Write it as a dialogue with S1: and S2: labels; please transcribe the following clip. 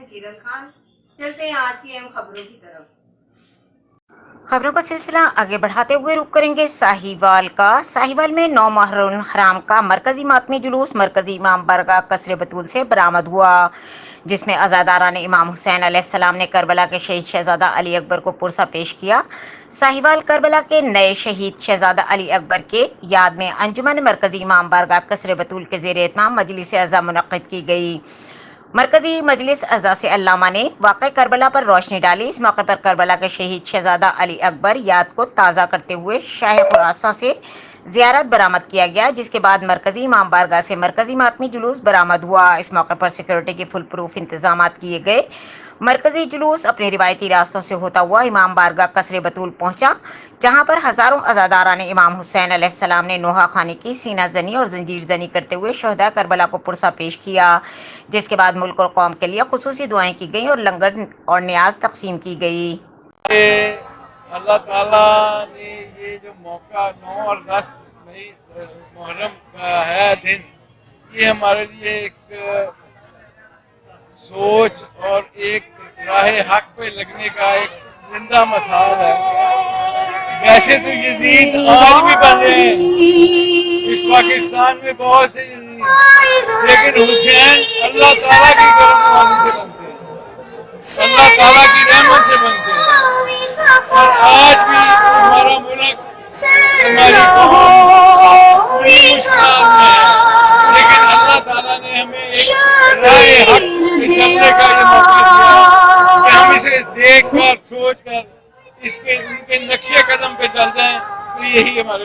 S1: किरण खान। चलते हैं आज की अहम खबरों की तरफ।
S2: खबरों का सिलसिला आगे बढ़ाते हुए रुक करेंगे साहिवाल का। साहिवाल में 9 मुहर्रम हराम का मरकजी मातमी जुलूस मरकजी इमाम बारगाह कसरे बतूल से बरामद हुआ, जिसमें अज़ादारा ने इमाम हुसैन अलैहिस्सलाम ने करबला के शहीद शहजादा अली अकबर को पुरसा पेश किया। साहिवाल करबला के नए शहीद शहजादा अली अकबर के याद में अंजुमन मरकजी इमाम बारगाह कसरे बतूल के ज़ेर एहतमाम मजलिस अज़ा मुनक़्क़िद की गई। मरकजी मजलिस अज़ा से अल्लामा ने वाक़े करबला पर रोशनी डाली। इस मौके पर करबला के शहीद शहजादा अली अकबर याद को ताज़ा करते हुए शाह खुरासा से ज़ियारत बरामद किया गया, जिसके बाद मरकजी इमाम बारगाह से मरकजी मातमी जुलूस बरामद हुआ। इस मौके पर सिक्योरिटी के फुल प्रूफ इंतजाम किए गए। मरकजी जुलूस अपने रिवायती रास्तों से होता हुआ इमाम बारगाह कसरे बतूल पहुंचा, जहां पर हजारों अज़ादारा ने इमाम हुसैन अलैहिस्सलाम ने नोहा खानी की सीना जनी और जंजीर जनी करते हुए शहदा करबला को पुरसा पेश किया, जिसके बाद मुल्क और कौम के लिए खुसूसी दुआएं की गई और लंगर और न्याज तकसीम की गई।
S3: अल्लाह ताला ने ये जो मौका 9 और 10 मई मुहर्रम का है दिन, ये हमारे लिए एक सोच और एक राह हक पे लगने का एक जिंदा मिसाल है। वैसे तो यजीद आज भी बन रहे हैं इस पाकिस्तान में, बहुत से यजीद, लेकिन हुसैन अल्लाह ताला की करम से बनते हैं, अल्लाह ताला की रहमत से बनते हैं। और आज भी हमारा मुल्क, हमारी कौम बड़ी मुश्किलात में है, लेकिन अल्लाह ताला ने हमें एक राह हक पे चलने का ये मौका दिया कि हम इसे देख कर सोच कर इसके उनके नक्शे कदम पे चल जाएं। तो यही हमारे